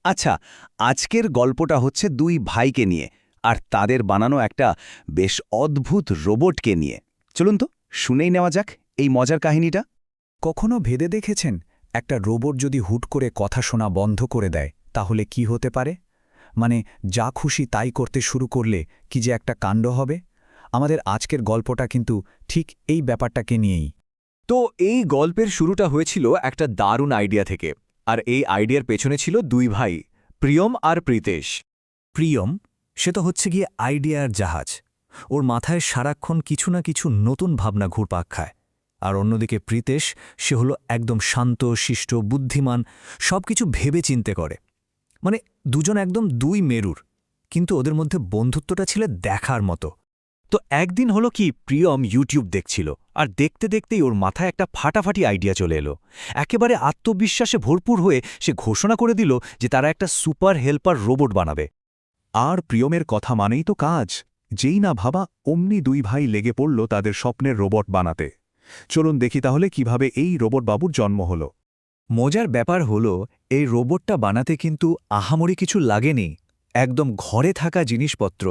আচ্ছা, আজকের গল্পটা হচ্ছে দুই ভাইকে নিয়ে আর তাদের বানানো একটা বেশ অদ্ভুত রোবটকে নিয়ে। চলুন তো শুনেই নেওয়া যাক এই মজার কাহিনীটা। কখনো ভেবে দেখেছেন একটা রোবট যদি হুট করে কথা শোনা বন্ধ করে দেয় তাহলে কি হতে পারে? মানে যা খুশি তাই করতে শুরু করলে কি যে একটা কাণ্ড হবে। আমাদের আজকের গল্পটা কিন্তু ঠিক এই ব্যাপারটাকে নিয়েই। তো এই গল্পের শুরুটা হয়েছিল একটা দারুণ আইডিয়া থেকে, আর এই আইডিয়ার পেছনে ছিল দুই ভাই, প্রিয়ম আর প্রীতেশ। প্রিয়ম, সে তো হচ্ছে গিয়ে আইডিয়ার জাহাজ। ওর মাথায় সারাক্ষণ কিছু না কিছু নতুন ভাবনা ঘুরপাক খায়। আর অন্যদিকে প্রীতেশ, সে হলো একদম শান্ত শিষ্ট বুদ্ধিমান, সবকিছু ভেবে চিন্তে করে। মানে দুজন একদম দুই মেরুর, কিন্তু ওদের মধ্যে বন্ধুত্বটা ছিল দেখার মতো। তো একদিন হলো কি, প্রিয়ম ইউটিউব দেখছিল, আর দেখতে দেখতেই ওর মাথায় একটা ফাটাফাটি আইডিয়া চলে এলো। একেবারে আত্মবিশ্বাসে ভরপুর হয়ে সে ঘোষণা করে দিল যে তারা একটা সুপার হেল্পার রোবট বানাবে। আর প্রিয়মের কথা মানেই তো কাজ। যেই না ভাবা অমনি দুই ভাই লেগে পড়ল তাদের স্বপ্নের রোবট বানাতে। চলুন দেখি তাহলে কিভাবে এই রোবট বাবুর জন্ম হল। মজার ব্যাপার হলো, এই রোবটটা বানাতে কিন্তু আহামরি কিছু লাগেনি। একদম ঘরে থাকা জিনিসপত্র,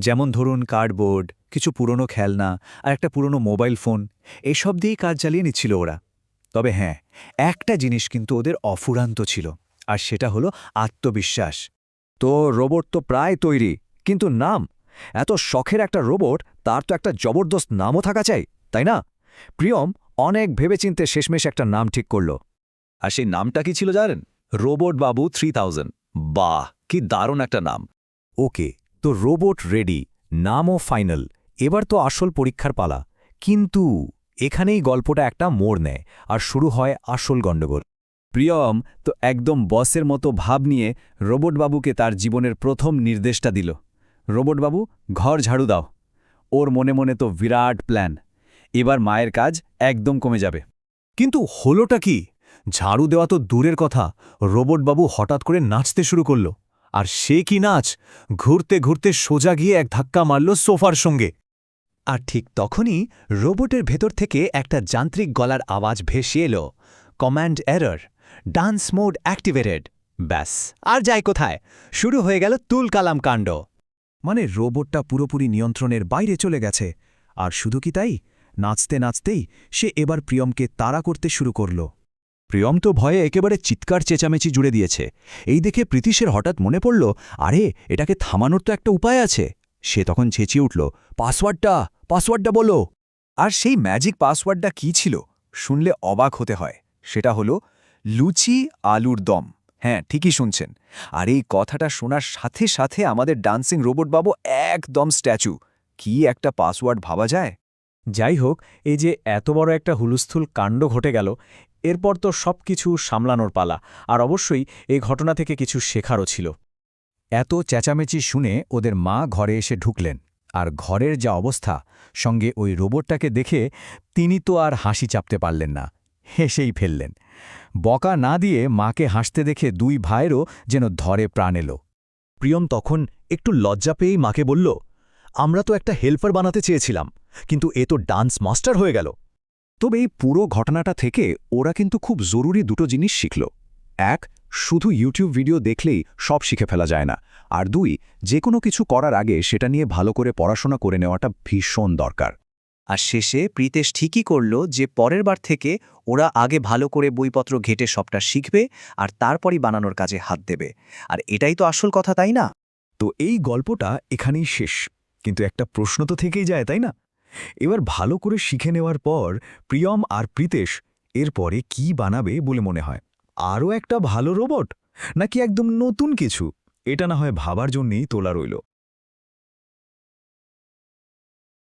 যেমন ধরুন কার্ডবোর্ড, কিছু পুরনো খেলনা আর একটা পুরনো মোবাইল ফোন, এসব দিয়েই কাজ চালিয়ে নিচ্ছিল ওরা। তবে হ্যাঁ, একটা জিনিস কিন্তু ওদের অফুরান্ত ছিল, আর সেটা হলো আত্মবিশ্বাস। তো রোবট তো প্রায় তৈরি, কিন্তু নাম, এত শখের একটা রোবট, তার তো একটা জবরদস্ত নামও থাকা চাই, তাই না? প্রিয়ম অনেক ভেবেচিন্তে শেষমেশ একটা নাম ঠিক করল। আর সেই নামটা কি ছিল জানেন? রোবট বাবু 3000। বাহ, কি দারুণ একটা নাম। ওকে, তো রোবট রেডি, নামও ফাইনাল। এবার তো আসল পরীক্ষার পালা। কিন্তু এখানেই গল্পটা একটা মোড় নেয়, আর শুরু হয় আসল গণ্ডগোল। প্রিয়ম তো একদম বসের মতো ভাব নিয়ে রোবটবাবুকে তার জীবনের প্রথম নির্দেশটা দিল। রোবটবাবু, ঘর ঝাড়ু দাও। ওর মনে মনে তো বিরাট প্ল্যান, এবার মায়ের কাজ একদম কমে যাবে। কিন্তু হলোটা কি? ঝাড়ু দেওয়া তো দূরের কথা, রোবটবাবু হঠাৎ করে নাচতে শুরু করল। আর সে কি নাচ! ঘুরতে ঘুরতে সোজা গিয়ে এক ধাক্কা মারল সোফার সঙ্গে। আর ঠিক তখনই রোবটের ভেতর থেকে একটা যান্ত্রিক গলার আওয়াজ ভেসে এলো, command error, dance mode activated. ব্যাস, আর যায় কোথায়, শুরু হয়ে গেল তুলকালাম কাণ্ড। মানে রোবটটা পুরোপুরি নিয়ন্ত্রণের বাইরে চলে গেছে। আর শুধু কি তাই, নাচতে নাচতেই সে এবার প্রিয়মকে তাড়া করতে শুরু করল। প্রিয়ম তো ভয়ে একেবারে চিৎকার চেঁচামেচি জুড়ে দিয়েছে। এই দেখে প্রীতিশের হঠাৎ মনে পড়ল, আরে এটাকে থামানোর তো একটা উপায় আছে। সে তখন চেঁচিয়ে উঠল, পাসওয়ার্ডটা বলো। আর সেই ম্যাজিক পাসওয়ার্ডটা কি ছিল শুনলে অবাক হতে হয়। সেটা হলো লুচি আলুর দম। হ্যাঁ, ঠিকই শুনছেন। আর এই কথাটা শোনার সাথে সাথে আমাদের ডান্সিং রোবট বাবু একদম স্ট্যাচু। কি একটা পাসওয়ার্ড ভাবা যায়! যাই হোক, এই যে এত বড় একটা হুলস্থুল কাণ্ড ঘটে গেল, এরপর তো সব কিছু সামলানোর পালা। আর অবশ্যই এই ঘটনা থেকে কিছু শেখারও ছিল। এত চেঁচামেচি শুনে ওদের মা ঘরে এসে ঢুকলেন। আর ঘরের যা অবস্থা, সঙ্গে ওই রোবটটাকে দেখে তিনি তো আর হাসি চাপতে পারলেন না, হেসেই ফেললেন। বকা না দিয়ে মাকে হাসতে দেখে দুই ভাইয়েরও যেন ধরে প্রাণ এলো। প্রিয়ম তখন একটু লজ্জা পেয়েই মাকে বলল, আমরা তো একটা হেল্পার বানাতে চেয়েছিলাম, কিন্তু এ তো ডান্স মাস্টার হয়ে গেল। তবে এই পুরো ঘটনাটা থেকে ওরা কিন্তু খুব জরুরি দুটো জিনিস শিখল। এক, শুধু ইউটিউব ভিডিও দেখলেই সব শিখে ফেলা যায় না। আর দুই, যে কোনো কিছু করার আগে সেটা নিয়ে ভালো করে পড়াশোনা করে নেওয়াটা ভীষণ দরকার। আর শেষে প্রীতেশ ঠিকই করল যে পরের বার থেকে ওরা আগে ভালো করে বইপত্র ঘেটে সবটা শিখবে, আর তারপরই বানানোর কাজে হাত দেবে। আর এটাই তো আসল কথা, তাই না? তো এই গল্পটা এখানেই শেষ, কিন্তু একটা প্রশ্ন তো থেকেই যায়, তাই না? এবার ভালো করে শিখে নেওয়ার পর প্রিয়ম আর প্রীতেশ এরপরে কি বানাবে বলে মনে হয়? আরও একটা ভালো রোবট, নাকি একদম নতুন কিছু? এটা না হয় ভাবার জন্যেই তোলা রইল।